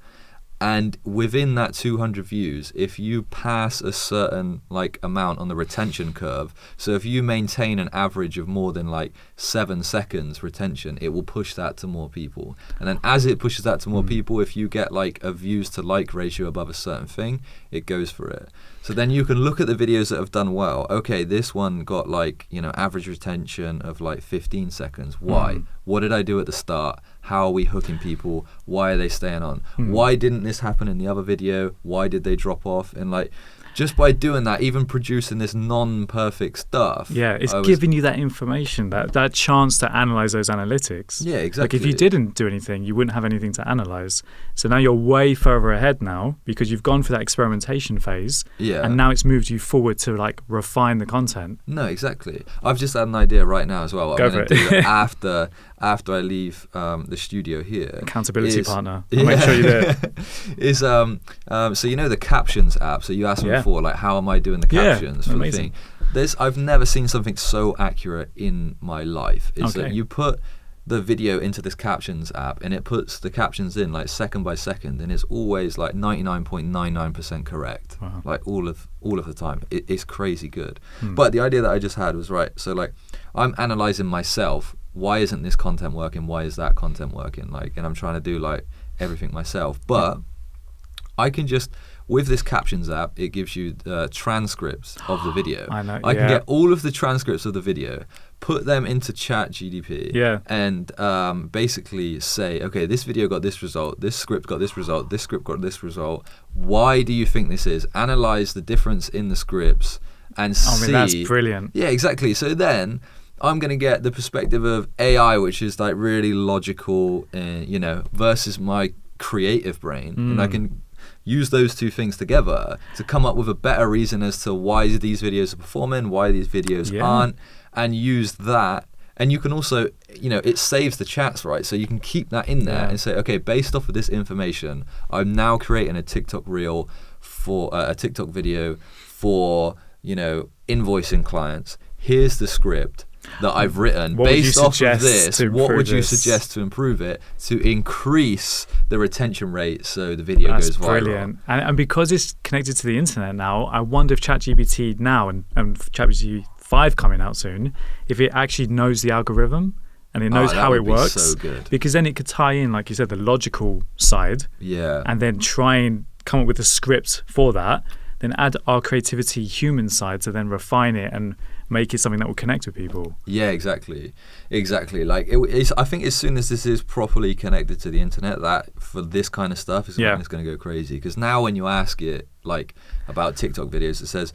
And within that 200 views, if you pass a certain like amount on the retention curve, so if you maintain an average of more than like 7 seconds retention, it will push that to more people. And then as it pushes that to more people, if you get like a views to like ratio above a certain thing, it goes for it. So then you can look at the videos that have done well. Okay, this one got like, average retention of like 15 seconds. Why? What did I do at the start? How are we hooking people? Why are they staying on? Why didn't this happen in the other video? Why did they drop off? And like, just by doing that, even producing this non-perfect stuff. Yeah, it's giving you that information, that chance to analyze those analytics. Yeah, exactly. Like if you didn't do anything, you wouldn't have anything to analyze. So now you're way further ahead now because you've gone through that experimentation phase. Yeah. And now it's moved you forward to like refine the content. No, exactly. I've just had an idea right now as well. What Go I'm for going to do after I leave the studio here. Accountability partner. I'll make sure you do it. Is so the captions app. So you asked me before, like, how am I doing the captions for amazing. the thing? I've never seen something so accurate in my life. Is that you put the video into this captions app and it puts the captions in like second by second, and it's always like 99.99% correct. Wow. Like all of the time. It's crazy good. But the idea that I just had was so like I'm analyzing myself. Why isn't this content working? Why is that content working? Like, and I'm trying to do like everything myself. But I can just, with this captions app, it gives you transcripts of the video. I know. I can get all of the transcripts of the video, put them into ChatGPT, and basically say, okay, this video got this result, this script got this result, this script got this result. Why do you think this is? Analyze the difference in the scripts and see. I mean, that's brilliant. Yeah, exactly. So then I'm going to get the perspective of AI, which is like really logical, versus my creative brain. And I can use those two things together to come up with a better reason as to why these videos are performing, why these videos aren't, and use that. And you can also, it saves the chats, right? So you can keep that in there and say, okay, based off of this information, I'm now creating a TikTok reel for a TikTok video for, invoicing clients. Here's the script that I've written. Based off of this, what would you suggest to improve it to increase the retention rate so the video goes viral? That's brilliant. And because it's connected to the internet now, I wonder if ChatGPT now and ChatGPT 5 coming out soon, if it actually knows the algorithm and it knows how it works. So good. Because then it could tie in, like you said, the logical side. Yeah. And then try and come up with a script for that. Then add our creativity human side to then refine it and make it something that will connect with people. Yeah, exactly. Like I think as soon as this is properly connected to the internet, that for this kind of stuff is when it's going to go crazy. Because now when you ask it like about TikTok videos, it says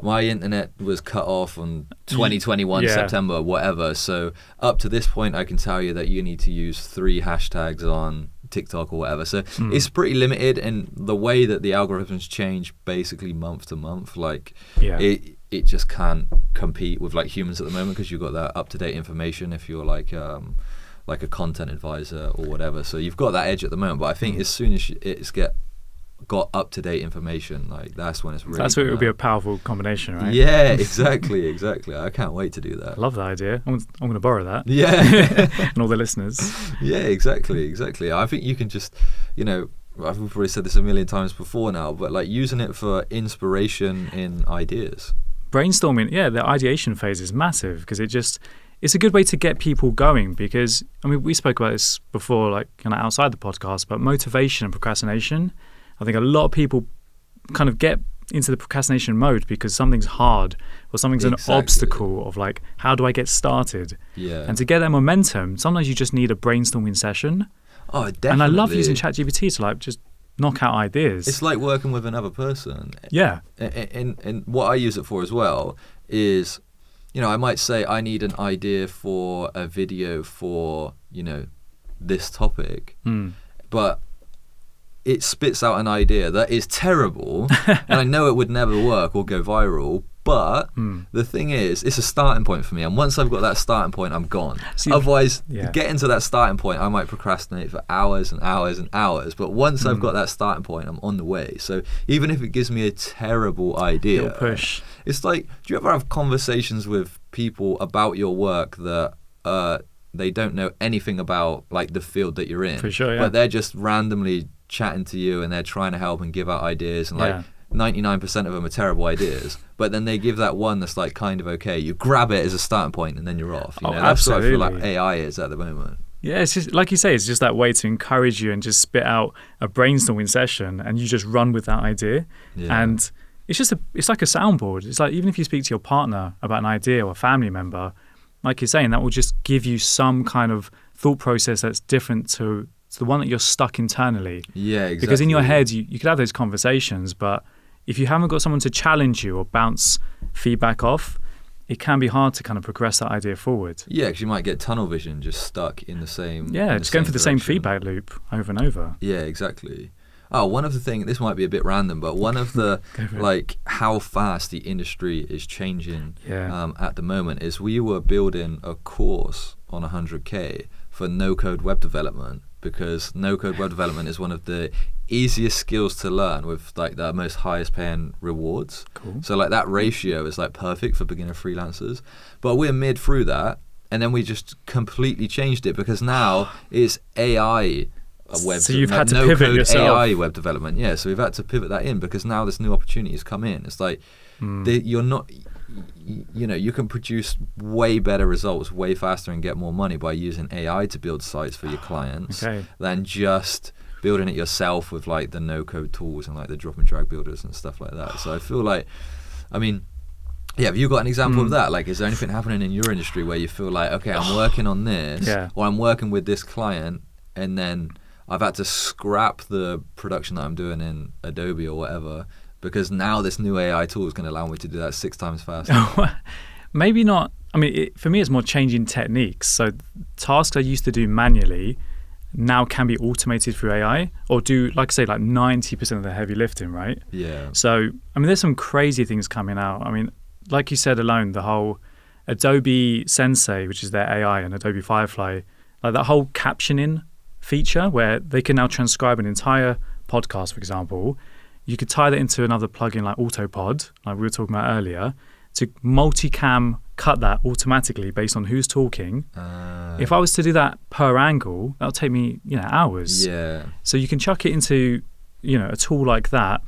my internet was cut off on 2021 September, whatever. So up to this point, I can tell you that you need to use 3 hashtags on TikTok or whatever. So it's pretty limited, and the way that the algorithms change basically month to month, like it just can't compete with like humans at the moment, because you've got that up-to-date information if you're like a content advisor or whatever. So you've got that edge at the moment, but I think as soon as it's got up-to-date information, like that's when it's really it would be a powerful combination, right? Yeah, exactly. I can't wait to do that. I love that idea. I'm going to borrow that. Yeah. And all the listeners. Yeah, exactly. I think you can just, I've probably said this a million times before now, but like using it for inspiration in ideas. Brainstorming, the ideation phase is massive, because it's a good way to get people going, because, I mean, we spoke about this before, like kind of outside the podcast, but motivation and procrastination, I think a lot of people kind of get into the procrastination mode because something's hard or something's an obstacle of like, how do I get started? Yeah. And to get that momentum, sometimes you just need a brainstorming session. Oh, definitely. And I love using ChatGPT to like just knock out ideas. It's like working with another person. Yeah. And what I use it for as well is, I might say I need an idea for a video for, this topic. But it spits out an idea that is terrible, and I know it would never work or go viral, But the thing is, it's a starting point for me. And once I've got that starting point, I'm gone. See, Otherwise, getting to that starting point, I might procrastinate for hours and hours and hours. But once I've got that starting point, I'm on the way. So even if it gives me a terrible idea, it'll push. It's like, do you ever have conversations with people about your work that they don't know anything about, like, the field that you're in? For sure, yeah. But they're just randomly chatting to you and they're trying to help and give out ideas, and like 99% of them are terrible ideas, but then they give that one that's like kind of okay. You grab it as a starting point and then you're off. You know? That's what I feel like AI is at the moment. Yeah, it's just like you say, it's just that way to encourage you and just spit out a brainstorming session and you just run with that idea. And it's like a soundboard. It's like, even if you speak to your partner about an idea or a family member, like you're saying, that will just give you some kind of thought process that's different to the one that you're stuck internally. Yeah, exactly. Because in your head, you could have those conversations, but if you haven't got someone to challenge you or bounce feedback off, it can be hard to kind of progress that idea forward. Yeah, because you might get tunnel vision, just stuck in the same. Yeah, just going through the same feedback loop over and over. Yeah, exactly. Oh, one of the things, this might be a bit random, but one of the, like, how fast the industry is changing at the moment is we were building a course on 100K for no-code web development, because no-code web development is one of the easiest skills to learn with, like, the most highest paying rewards. Cool. So, like, that ratio is, like, perfect for beginner freelancers. But we're mid through that, and then we just completely changed it because now it's AI web. So you've had to pivot yourself. AI web development, yeah. So we've had to pivot that in because now this new opportunities come in. It's like you're not, you know, you can produce way better results way faster and get more money by using AI to build sites for your clients than just building it yourself with, like, the no-code tools and, like, the drop and drag builders and stuff like that. So I feel like, I mean, yeah, have you got an example of that? Like, is there anything happening in your industry where you feel like, okay, I'm working on this, or I'm working with this client, and then I've had to scrap the production that I'm doing in Adobe or whatever because now this new AI tool is going to allow me to do that 6 times faster? Maybe not. I mean, for me, it's more changing techniques. So tasks I used to do manually now can be automated through AI, or do, like I say, like 90% of the heavy lifting, right? Yeah. So, I mean, there's some crazy things coming out. I mean, like you said alone, the whole Adobe Sensei, which is their AI, and Adobe Firefly, like that whole captioning feature where they can now transcribe an entire podcast, for example. You could tie that into another plugin like Autopod, like we were talking about earlier, to multicam cut that automatically based on who's talking. If I was to do that per angle, that'll take me, hours. Yeah. So you can chuck it into, a tool like that.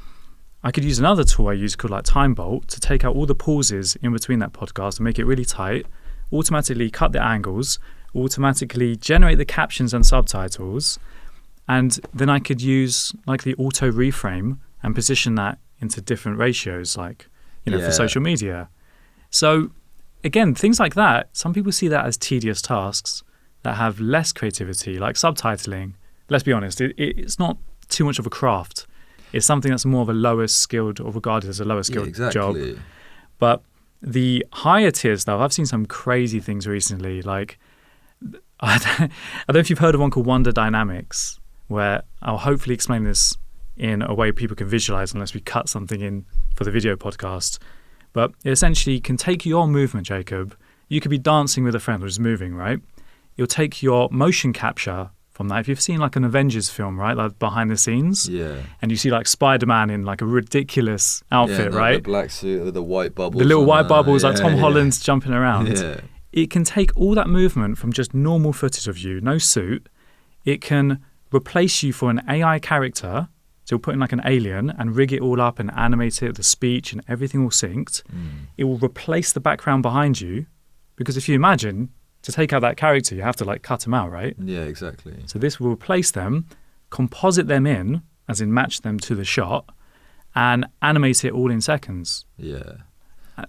I could use another tool I use called like Time Bolt to take out all the pauses in between that podcast and make it really tight, automatically cut the angles, automatically generate the captions and subtitles, and then I could use like the auto reframe and position that into different ratios, like, for social media. So again, things like that, some people see that as tedious tasks that have less creativity, like subtitling. Let's be honest, it's not too much of a craft. It's something that's more of a lower skilled, or regarded as a lower skilled job. But the higher tier stuff, I've seen some crazy things recently. Like, I don't know if you've heard of one called Wonder Dynamics, where I'll hopefully explain this in a way people can visualize unless we cut something in for the video podcast. But it essentially can take your movement, Jacob. You could be dancing with a friend who's moving, right? You'll take your motion capture from that. If you've seen like an Avengers film, right, like behind the scenes, and you see like Spider-Man in like a ridiculous outfit, right? The black suit with the white bubbles. The little white bubbles, like Tom Holland's jumping around. Yeah. It can take all that movement from just normal footage of you, no suit. It can replace you for an AI character. So you'll put in like an alien and rig it all up and animate it, the speech and everything all synced. It will replace the background behind you, because if you imagine, to take out that character, you have to like cut them out, right? Yeah, exactly. So this will replace them, composite them in, as in match them to the shot, and animate it all in seconds. Yeah.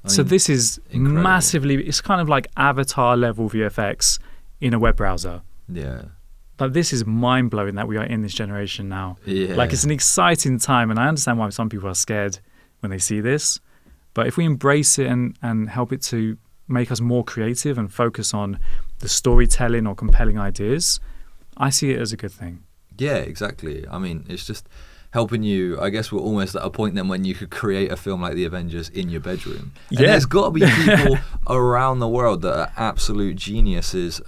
So this is incredible. Massively, it's kind of like avatar level VFX in a web browser. Yeah. But this is mind-blowing that we are in this generation now. Yeah. Like, it's an exciting time, and I understand why some people are scared when they see this. But if we embrace it and help it to make us more creative and focus on the storytelling or compelling ideas, I see it as a good thing. Yeah, exactly. I mean, it's just helping you, I guess we're almost at a point then when you could create a film like The Avengers in your bedroom. And Yeah. there's got to be people around the world that are absolute geniuses,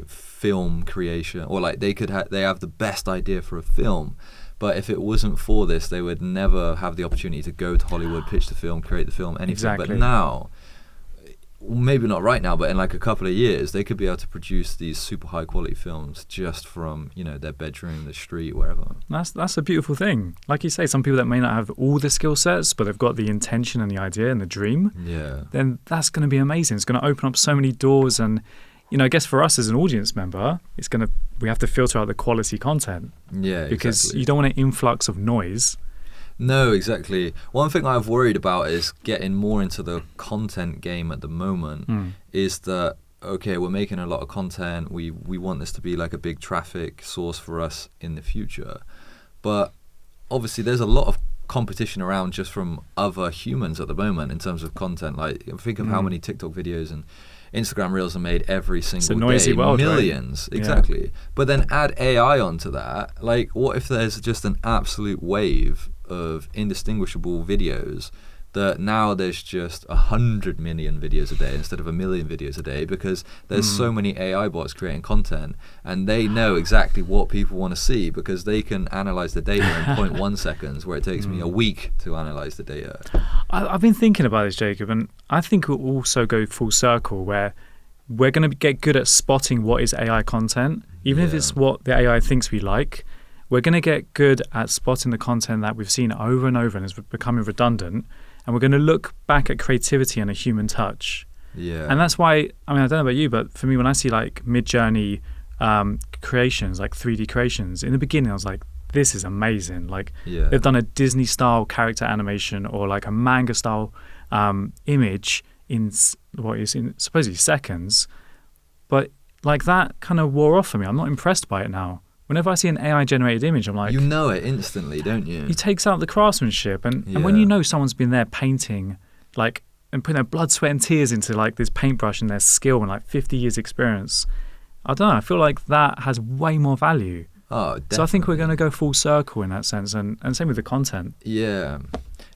film creation, or like they have the best idea for a film. But if it wasn't for this, they would never have the opportunity to go to Hollywood, pitch the film, create the film, anything. Exactly. But now, maybe not right now, but in like a couple of years, they could be able to produce these super high quality films just from, their bedroom, the street, wherever. That's a beautiful thing. Like you say, some people that may not have all the skill sets, but they've got the intention and the idea and the dream. Yeah. Then that's going to be amazing. It's going to open up so many doors. And, I guess for us as an audience member, we have to filter out the quality content. Yeah, because exactly. you don't want an influx of noise. No, exactly. One thing I've worried about is getting more into the content game at the moment is that, okay, we're making a lot of content. We want this to be like a big traffic source for us in the future. But obviously there's a lot of competition around just from other humans at the moment in terms of content. Like, think of how many TikTok videos and Instagram Reels are made every single a noisy day. world, Millions, right? exactly. Yeah. But then add AI onto that. Like, what if there's just an absolute wave of indistinguishable videos that now there's just 100 million videos a day instead of 1 million videos a day, because there's so many AI bots creating content, and they know exactly what people want to see because they can analyze the data in 0.1 seconds, where it takes me a week to analyze the data. I've been thinking about this, Jacob, and I think we'll also go full circle where we're going to get good at spotting what is AI content, even if it's what the AI thinks we like. We're going to get good at spotting the content that we've seen over and over and is becoming redundant. And we're going to look back at creativity and a human touch. Yeah. And that's why, I don't know about you, but for me, when I see like mid-journey creations, like 3D creations, in the beginning I was like, this is amazing. Like they've done a Disney-style character animation or like a manga-style image in supposedly seconds. But like that kind of wore off for me. I'm not impressed by it now. Whenever I see an AI-generated image, I'm like... You know it instantly, don't you? It takes out the craftsmanship. And when you know someone's been there painting, like, and putting their blood, sweat and tears into, like, this paintbrush and their skill and, like, 50 years experience, I don't know, I feel like that has way more value. Oh, definitely. So I think we're going to go full circle in that sense, and same with the content. Yeah.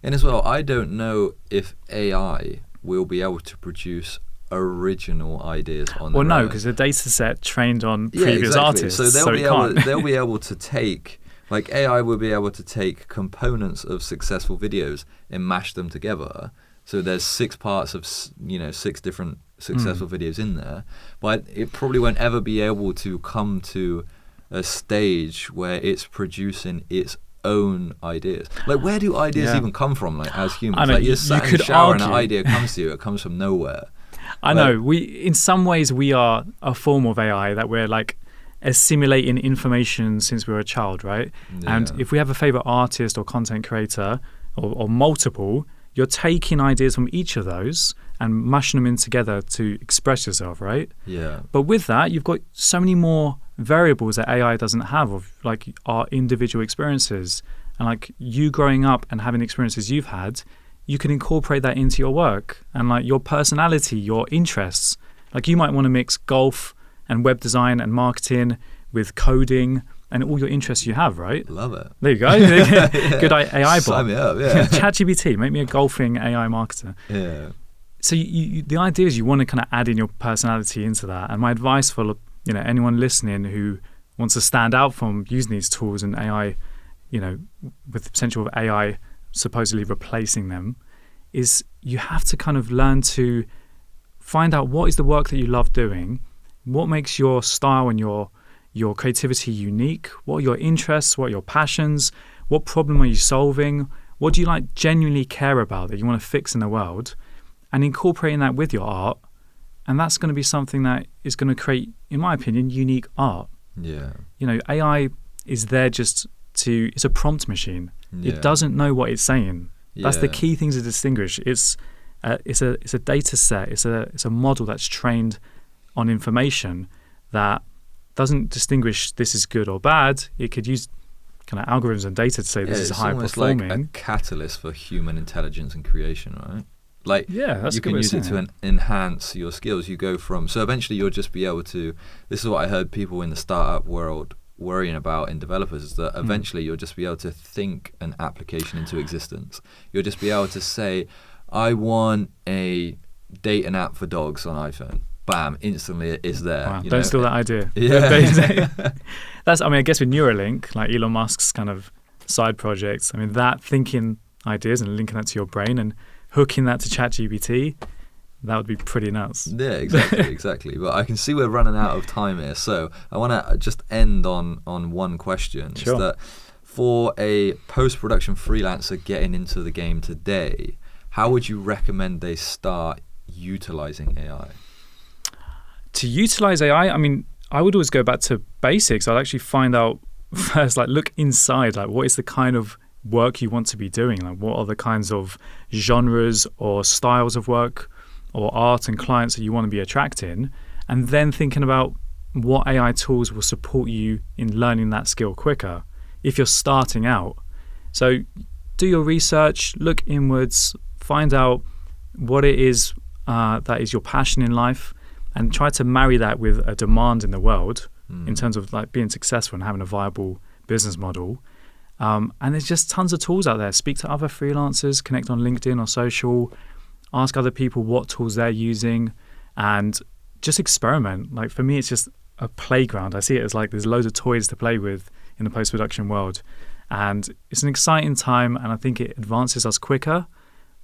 And as well, I don't know if AI will be able to produce original ideas on their no, own. because the data set trained on previous artists, so they'll they'll be able to take, like, AI will be able to take components of successful videos and mash them together. So there's 6 parts of 6 different successful videos in there, but it probably won't ever be able to come to a stage where it's producing its own ideas. Like, where do ideas even come from, like, as humans? I know, like, you're sat in could the shower argue. and an idea comes to you, it comes from nowhere. I know, in some ways we are a form of AI, that we're like assimilating information since we were a child, right? Yeah. And if we have a favorite artist or content creator or multiple, you're taking ideas from each of those and mushing them in together to express yourself, right? Yeah. But with that, you've got so many more variables that AI doesn't have, of like our individual experiences. And like you growing up and having experiences you've had, you can incorporate that into your work and like your personality, your interests. Like you might want to mix golf and web design and marketing with coding and all your interests you have, right? Love it. There you go. Good AI bot. Sign me up, yeah. ChatGPT, make me a golfing AI marketer. Yeah. So the idea is you want to kind of add in your personality into that. And my advice for anyone listening who wants to stand out from using these tools and AI, with the potential of AI supposedly replacing them, is you have to kind of learn to find out what is the work that you love doing, what makes your style and your creativity unique, what are your interests, what are your passions, what problem are you solving, what do you like genuinely care about that you want to fix in the world, and incorporating that with your art. And that's going to be something that is going to create, in my opinion, unique art. Yeah. AI is there it's a prompt machine. Yeah. It doesn't know what it's saying. That's the Yeah. key thing to distinguish. It's a data set. It's a model that's trained on information that doesn't distinguish this is good or bad. It could use kind of algorithms and data to say this is high performing. It's almost like a catalyst for human intelligence and creation, right? Like, that's you can use it to enhance your skills. You go from, so eventually you'll just be able to, this is what I heard people in the startup world worrying about in developers is that eventually you'll just be able to think an application into existence. You'll just be able to say, I want a dating app for dogs on iPhone. Bam, instantly it is there. Wow, don't steal that idea. Yeah. I guess with Neuralink, like Elon Musk's kind of side projects, that thinking ideas and linking that to your brain and hooking that to ChatGPT, that would be pretty nuts. Yeah, exactly. But I can see we're running out of time here, so I want to just end on one question. Sure. Is that for a post-production freelancer getting into the game today, how would you recommend they start utilizing AI? To utilize AI, I would always go back to basics. I'd actually find out first, look inside, what is the kind of work you want to be doing? What are the kinds of genres or styles of work or art and clients that you want to be attracting? And then thinking about what AI tools will support you in learning that skill quicker if you're starting out. So do your research, look inwards, find out what it is that is your passion in life, and try to marry that with a demand in the world in terms of being successful and having a viable business model. And there's just tons of tools out there. Speak to other freelancers, connect on LinkedIn or social, ask other people what tools they're using, and just experiment. For me, it's just a playground. I see it as there's loads of toys to play with in the post-production world. And it's an exciting time, and I think it advances us quicker,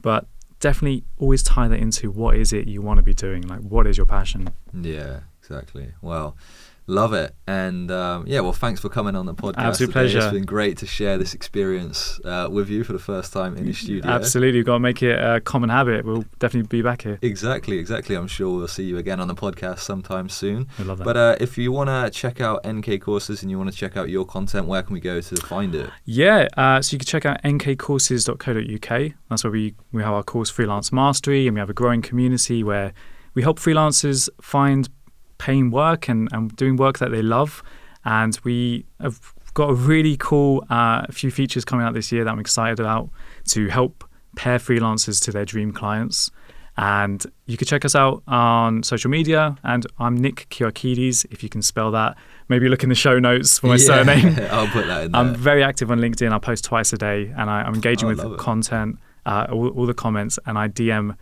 but definitely always tie that into what is it you want to be doing, what is your passion. Yeah, exactly. Well, love it. And well, thanks for coming on the podcast. Absolute pleasure. It's been great to share this experience with you for the first time in the studio. Absolutely. You've got to make it a common habit. We'll definitely be back here. Exactly. I'm sure we'll see you again on the podcast sometime soon. I love that. But if you want to check out NK Courses and you want to check out your content, where can we go to find it? Yeah, so you can check out nkcourses.co.uk. That's where we have our course Freelance Mastery, and we have a growing community where we help freelancers find paying work and doing work that they love. And we have got a really cool few features coming out this year that I'm excited about to help pair freelancers to their dream clients. And you can check us out on social media. And I'm Nick Kyriakides, if you can spell that. Maybe look in the show notes for my surname. I'll put that in there. I'm very active on LinkedIn. I post twice a day, and I'm engaging with content, all the comments, and I DM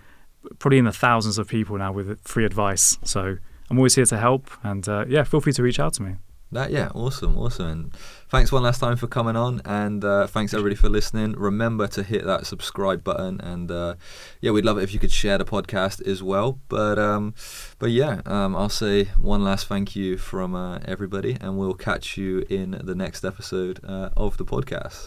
probably in the thousands of people now with free advice. So I'm always here to help, and feel free to reach out to me. Awesome. And thanks one last time for coming on, and thanks everybody for listening. Remember to hit that subscribe button, and we'd love it if you could share the podcast as well. But I'll say one last thank you from everybody, and we'll catch you in the next episode of the podcast.